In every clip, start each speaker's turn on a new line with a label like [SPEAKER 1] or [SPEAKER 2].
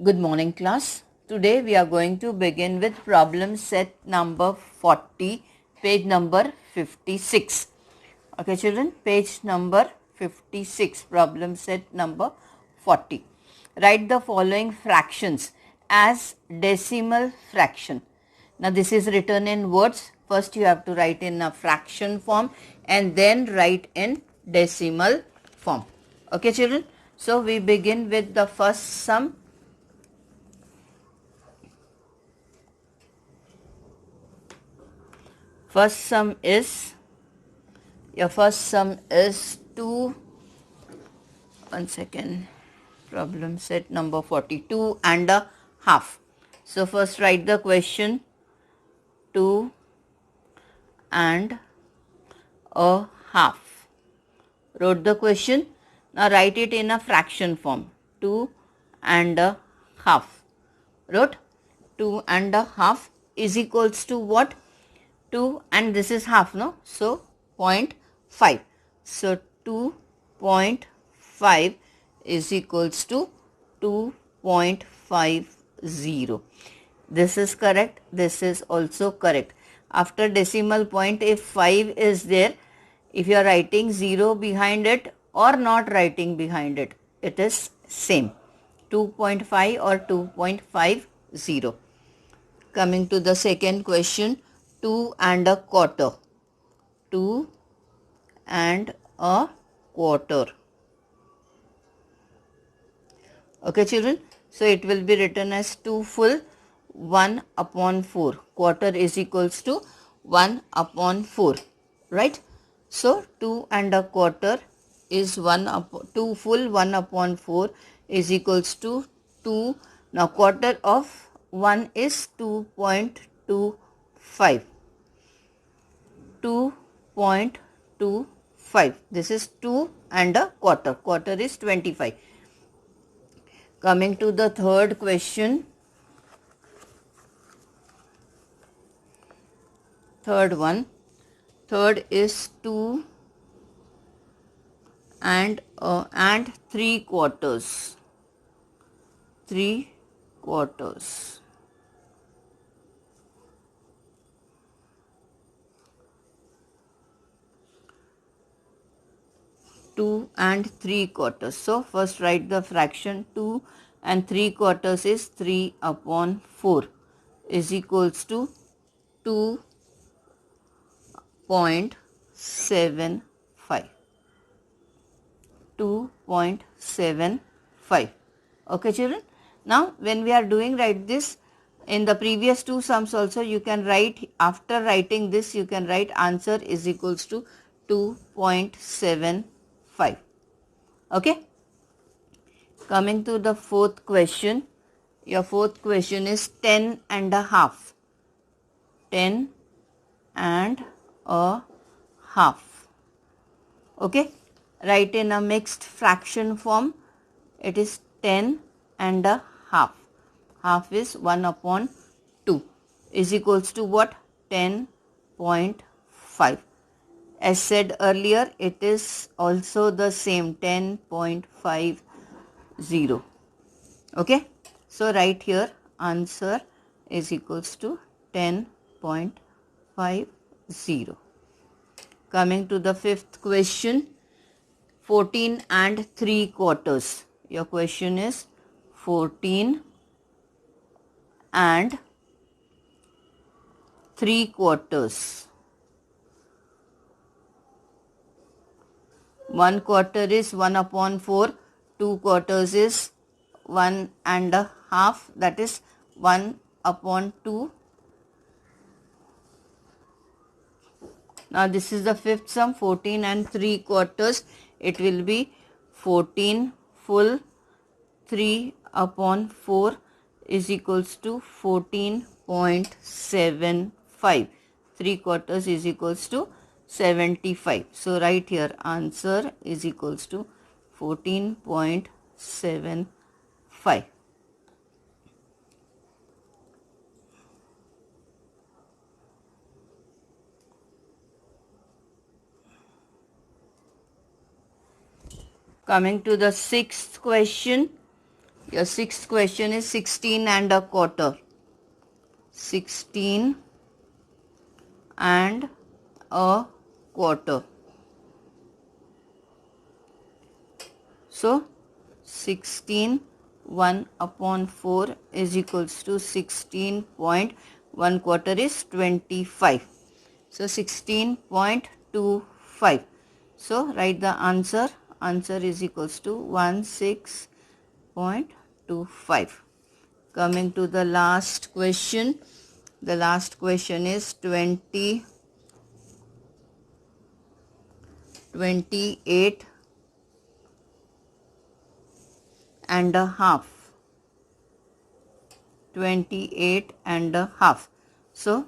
[SPEAKER 1] Good morning, class. Today we are going to begin with problem set number 40, page number 56. Okay, children, page number 56, problem set number 40. Write the following fractions as decimal fraction. Now, this is written in words. First, you have to write in a fraction form and then write in decimal form. Okay, children. So, we begin with the first sum. First sum is, your first sum is 2, one second, problem set number 42 and a half. So first write the question, 2 and a half. Wrote the question, now write it in a fraction form, 2 and a half. Wrote 2 and a half is equals to what? 2 and this is half, no? So 0.5. So 2.5 is equals to 2.50. This is correct. This is also correct. After decimal point, if 5 is there, if you are writing 0 behind it or not writing behind it, it is same. 2.5 or 2.50. Coming to the second question, 2 and a quarter. 2 and a quarter. Okay, children. So it will be written as 2 full, 1 upon 4. Quarter is equals to 1 upon 4. Right? So 2 and a quarter is 2 full, 1 upon 4 is equals to 2. Now quarter of 1 is 2.25. 2.25. This is 2 and a quarter. Quarter is 25. Coming to the third question. Third one. Third is 2 and 3 quarters. 3 quarters. 2 and 3 quarters. So first write the fraction. 2 and 3 quarters is 3 upon 4 is equals to 2.75. 2.75. Okay, children. Now when we are doing write this, in the previous two sums also you can write, after writing this you can write answer is equals to 2.75. Okay. Coming to the fourth question. Your fourth question is 10 and a half. 10 and a half. Okay. Write in a mixed fraction form. It is 10 and a half. Half is 1 upon 2 is equals to what? 10.5. As said earlier, it is also the same, 10.50. Okay. So write here answer is equals to 10.50. Coming to the fifth question, 14 and 3 quarters. Your question is 14 and 3 quarters. 1 quarter is 1 upon 4. 2 quarters is 1 and a half, that is 1 upon 2. Now this is the fifth sum, 14 and 3 quarters. It will be 14 full, 3 upon 4 is equals to 14.75. 3 quarters is equals to 75. So write here answer is equals to 14.75. Coming to the sixth question, Your sixth question is 16 and a quarter. 16 and a quarter. So 16 1 upon 4 is equals to 16.1 quarter is 25. So 16.25. So write the answer. Answer is equals to 16.25. Coming to the last question. The last question is 28 and a half. 28 and a half. So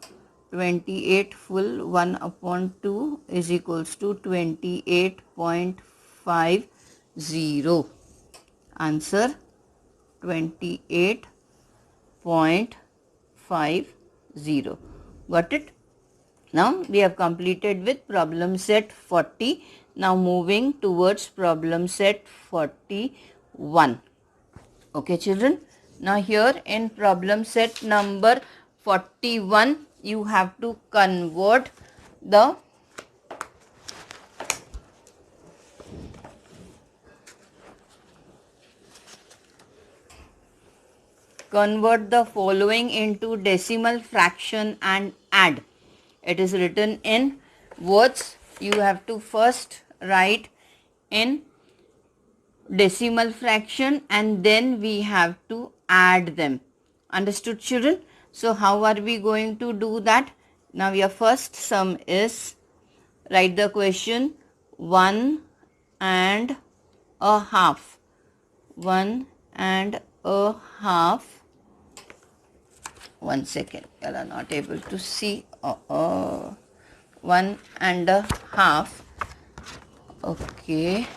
[SPEAKER 1] 28 full 1 upon 2 is equals to 28.50. Answer 28.50. Got it? Now we have completed with problem set 40. Now moving towards problem set 41. Okay children. Now here in problem set number 41 you have to convert the following into decimal fraction and add. It is written in words. You have to first write in decimal fraction and then we have to add them. Understood children? So how are we going to do that? Now your first sum is, write the question, 1 and a half. 1 and a half. One second, you are not able to see. 1 and a half. Okay.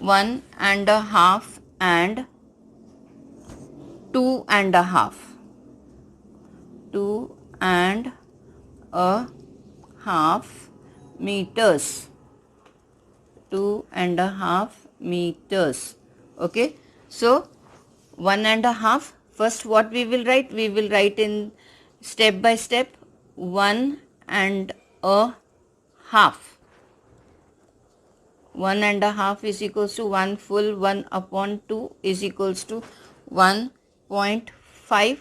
[SPEAKER 1] 1 and a half and 2 and a half. 2 and a half meters. 2 and a half meters. Okay. So 1 and a half. First what we will write? We will write in step by step. 1 and a half. 1 and a half is equals to 1 full 1 upon 2 is equals to 1.5.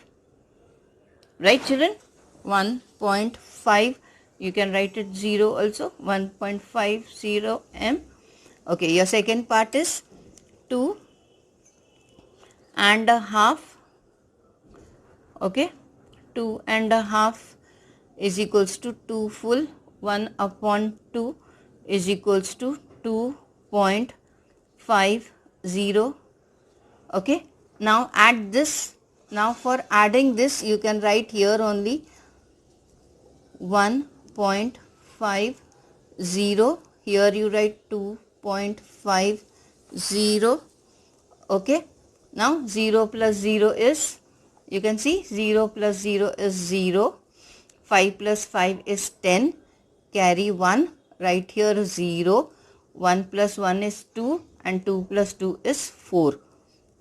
[SPEAKER 1] Right children? 1.5. You can write it 0 also. 1.50 m. Okay, your second part is 2 and a half. Okay, 2 and a half is equals to 2 full 1 upon 2 is equals to 2.50. Okay, now add this. Now for adding this you can write here only 1.50. Here you write 2.50. Okay, now 0 plus 0 is, you can see 0 plus 0 is 0. 5 plus 5 is 10. Carry 1. Write here 0. 1 plus 1 is 2 and 2 plus 2 is 4.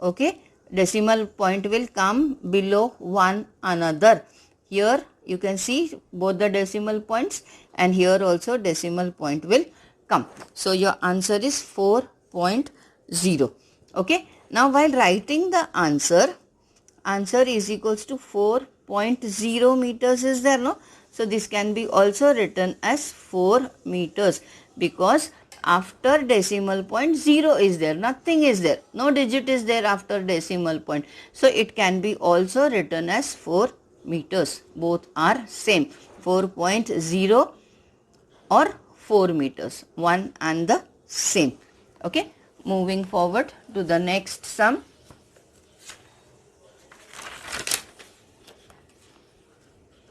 [SPEAKER 1] Okay. Decimal point will come below one another. Here you can see both the decimal points and here also decimal point will come. So your answer is 4.0. Okay. Now while writing the answer is equals to 4.0 meters is there, no? So this can be also written as 4 meters because after decimal point 0 is there, nothing is there, no digit is there after decimal point. So it can be also written as 4 meters. Both are same, 4.0 or 4 meters, one and the same. Okay, moving forward to the next sum.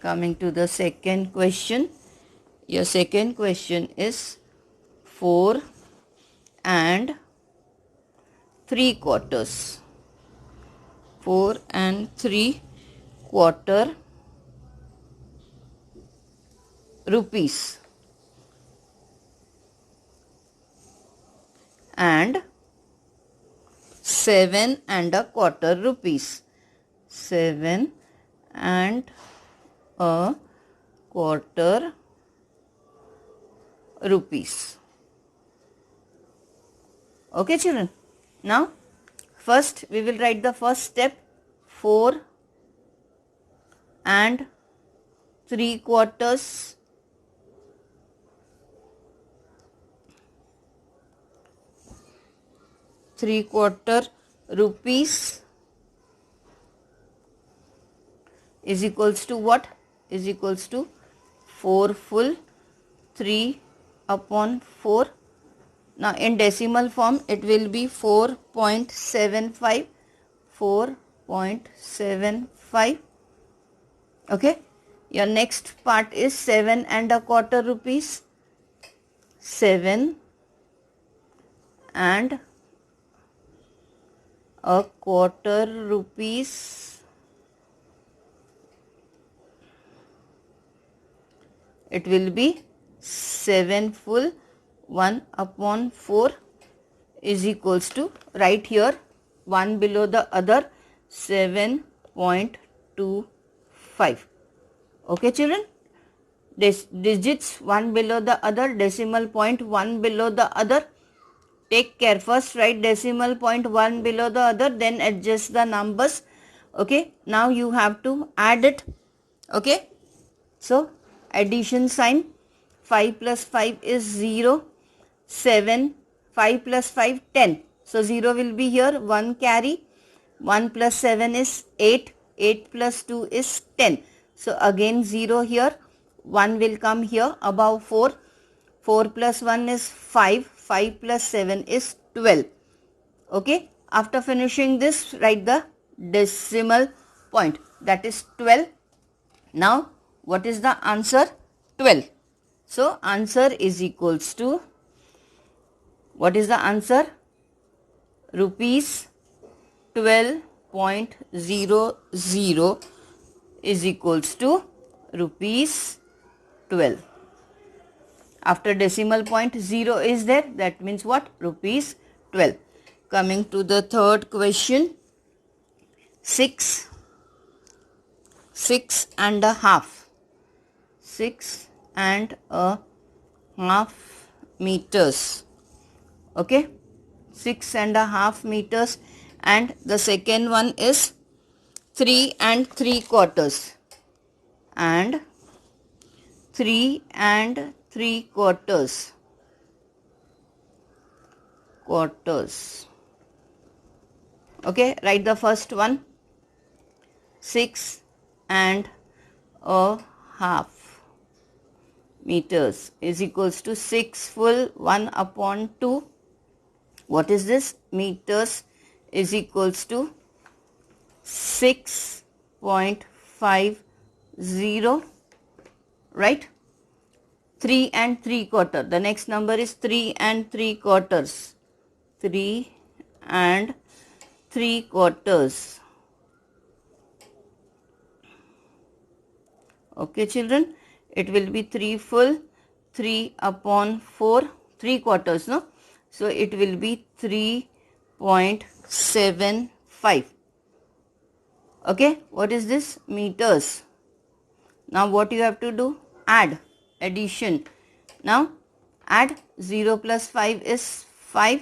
[SPEAKER 1] Coming to the second question. Your second question is 4 and 3/4. 4 and 3/4 rupees. and 7 and a quarter rupees. 7 and a quarter rupees. Okay children. Now first we will write the first step. 4 and 3/4 rupees is equals to what? Is equals to 4 full 3/4. Now in decimal form it will be 4.75. 4.75. Okay. Your next part is 7 and a quarter rupees. 7 and a quarter rupees. It will be 7 full 1/4 is equals to, right here, one below the other, 7.25. Okay children, digits one below the other, decimal point one below the other. Take care, first write decimal point one below the other, then adjust the numbers. Okay, now you have to add it. Okay, so addition sign. 5 plus 5 is 0. 7, 5 plus 5, 10. So 0 will be here, 1 carry. 1 plus 7 is 8. 8 plus 2 is 10. So again 0 here. 1 will come here above 4. 4 plus 1 is 5. 5 plus 7 is 12. Okay. After finishing this, write the decimal point. That is 12. Now what is the answer? 12. So answer is equals to, what is the answer? Rupees 12.00 is equals to rupees 12. After decimal point 0 is there, that means what? Rupees 12. Coming to the third question. 6 and a half. 6 and a half meters. Okay, 6 and a half meters, and the second one is 3 and 3/4 and 3 and 3/4 quarters. Okay, write the first one. 6 and a half meters is equals to 6 full 1/2. What is this? Meters is equals to 6.50, right? 3 and 3/4. The next number is 3 and 3/4. 3 and 3/4. Okay children, it will be 3 full 3/4, 3/4, no? So it will be 3.75. Okay, what is this? Meters. Now what you have to do? Add, addition. Now add. 0 plus 5 is 5.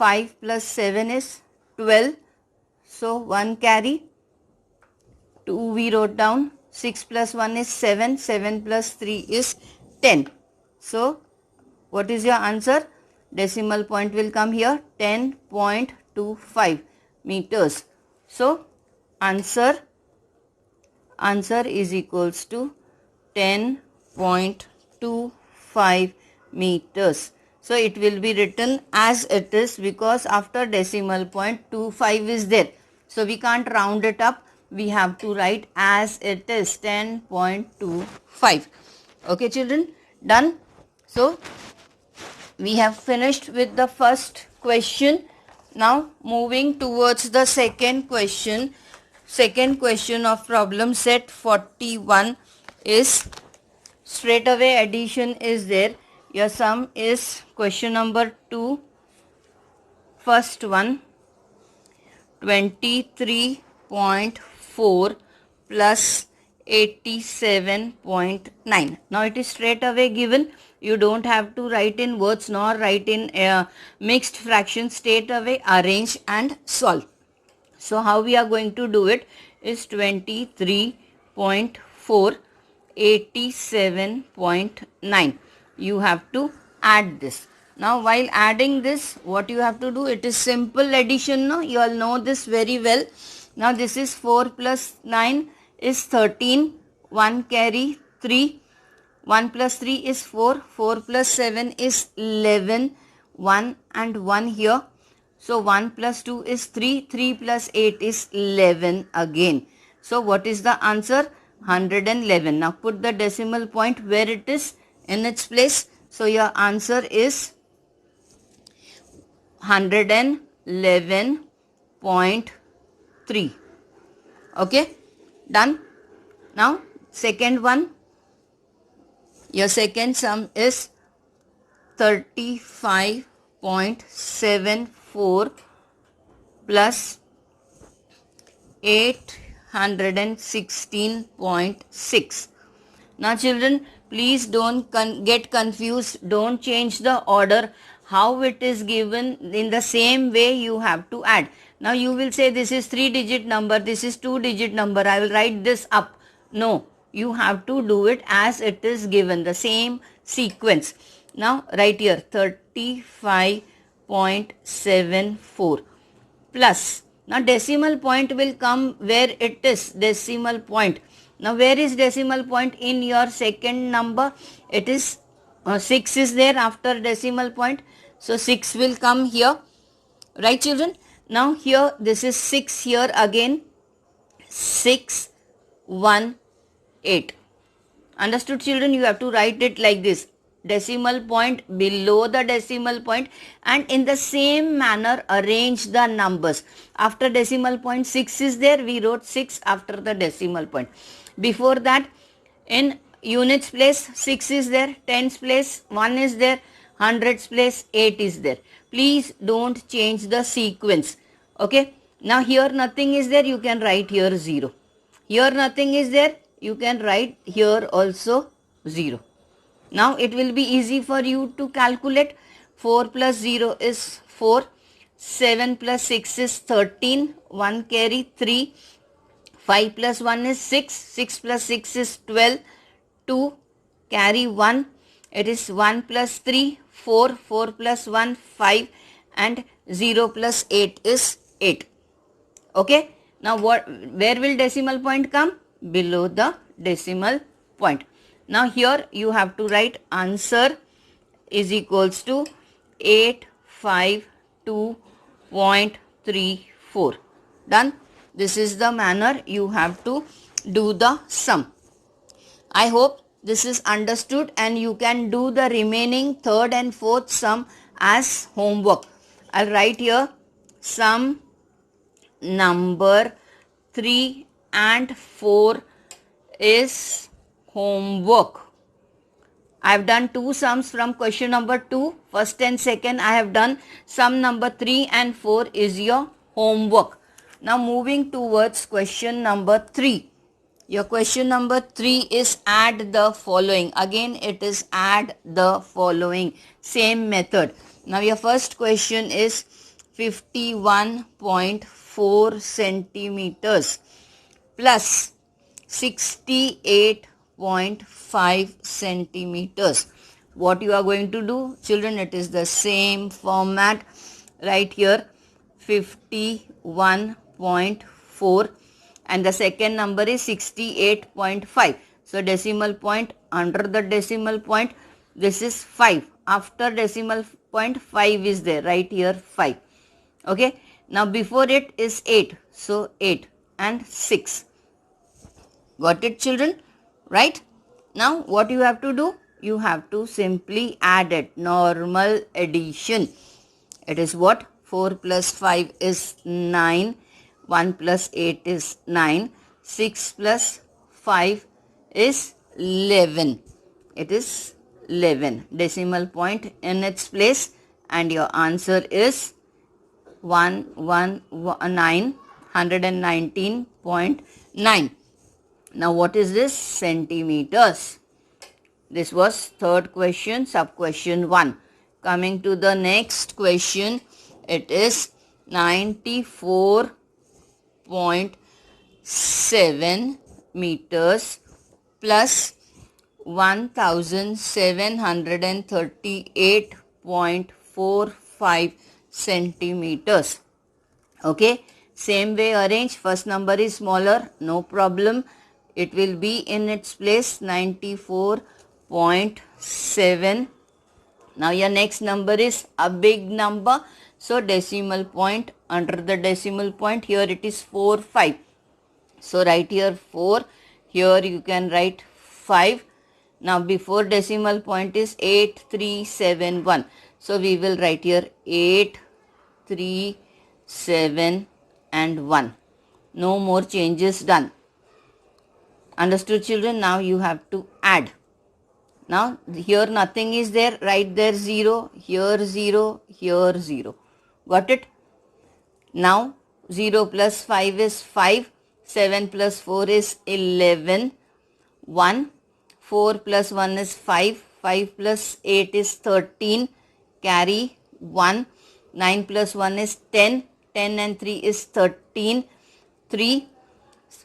[SPEAKER 1] 5 plus 7 is 12. So 1 carry. 2 we wrote down. 6 plus 1 is 7. 7 plus 3 is 10. So what is your answer? Decimal point will come here, 10.25 meters. So answer is equals to 10.25 meters. So it will be written as it is, because after decimal point 25 is there. So we can't round it up. We have to write as it is, 10.25. Okay children, done. So we have finished with the first question. Now moving towards the second question. Second question of problem set 41 is straight away addition is there. Your sum is question number 2 first one 23.4 plus 87.9. Now it is straight away given. You don't have to write in words nor write in mixed fractions. Straight away arrange and solve. So how we are going to do it is 23.4 87.9. You have to add this. Now while adding this, what you have to do, it is simple addition. No, you all know this very well. Now this is 4 plus 9 is 13, 1 carry 3, 1 plus 3 is 4, 4 plus 7 is 11, 1 and 1 here. So 1 plus 2 is 3, 3 plus 8 is 11 again. So what is the answer? 111. Now put the decimal point where it is in its place. So your answer is 111.3. Okay, done. Now second one, your second sum is 35.74 plus 816.6. Now children, please don't get confused. Don't change the order. How it is given, in the same way you have to add. Now you will say this is 3-digit number, this is 2-digit number, I will write this up. No, you have to do it as it is given, the same sequence. Now write here 35.74 plus. Now decimal point will come where it is, decimal point. Now where is decimal point in your second number? It is 6 is there after decimal point. So 6 will come here. Right children? Now here this is 6 here again. 6, 1, 8. Understood children? You have to write it like this. Decimal point below the decimal point, and in the same manner arrange the numbers. After decimal point 6 is there, we wrote 6 after the decimal point. Before that, in units place 6 is there, tens place 1 is there, hundreds place 8 is there. Please don't change the sequence. Okay. Now here nothing is there, you can write here 0. Here nothing is there, you can write here also 0. Now it will be easy for you to calculate. 4 plus 0 is 4. 7 plus 6 is 13. 1 carry 3. 5 plus 1 is 6. 6 plus 6 is 12. 2 carry 1. It is 1 plus 3, 4. 4 plus 1, 5. And 0 plus 8 is 8. Okay. Now where will decimal point come? Below the decimal point. Now here you have to write answer is equals to 852.34. Done. This is the manner you have to do the sum. I hope this is understood and you can do the remaining third and fourth sum as homework. I'll write here sum number 3 and 4 is homework. I have done two sums from question number 2. First and second I have done. Sum number 3 and 4 is your homework. Now moving towards question number 3. Your question number 3 is add the following. Again it is add the following. Same method. Now your first question is 51.4 centimeters plus 68.5 centimeters. What you are going to do, children? It is the same format. Right here 51.4 and the second number is 68.5. So decimal point under the decimal point, this is 5. After decimal point 5 is there. Right here 5. Okay. Now before it is 8. So 8 and 6. Got it children? Right? Now what you have to do? You have to simply add it. Normal addition. It is what? 4 plus 5 is 9. 1 plus 8 is 9. 6 plus 5 is 11. It is 11. Decimal point in its place and your answer is 119.9. Now what is this? Centimeters. This was third question, sub question 1. Coming to the next question, it is 94.7 meters plus 1738.45 centimeters. Okay, same way arrange. First number is smaller, no problem. It will be in its place 94.7. Now your next number is a big number. So decimal point, under the decimal point, here it is 4, 5. So write here 4. Here you can write 5. Now before decimal point is 8, 3, 7, 1. So we will write here 8, 3, 7 and 1. No more changes done. Understood, children? Now you have to add. Now here nothing is there. Write there 0, here 0, here 0. Got it? Now 0 plus 5 is 5. 7 plus 4 is 11. 1. 4 plus 1 is 5. 5 plus 8 is 13. Carry 1. 9 plus 1 is 10. 10 and 3 is 13. 3.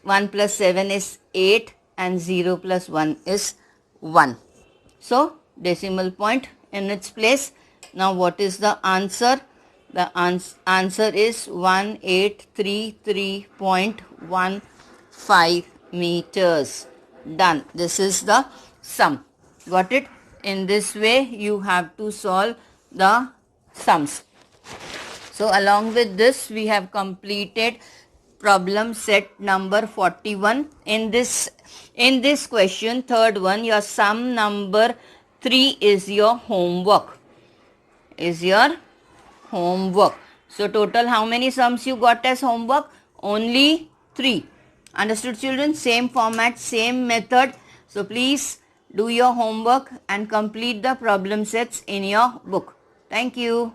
[SPEAKER 1] 1 plus 7 is 8. And 0 plus 1 is 1. So decimal point in its place. Now what is the answer? The answer is 1833.15 meters. Done. This is the sum. Got it? In this way you have to solve the sums. So along with this we have completed problem set number 41. In this question, third one, your sum number 3 is your homework. So total how many sums you got as homework? Only 3. Understood, children? Same format, same method. So please do your homework and complete the problem sets in your book. Thank you.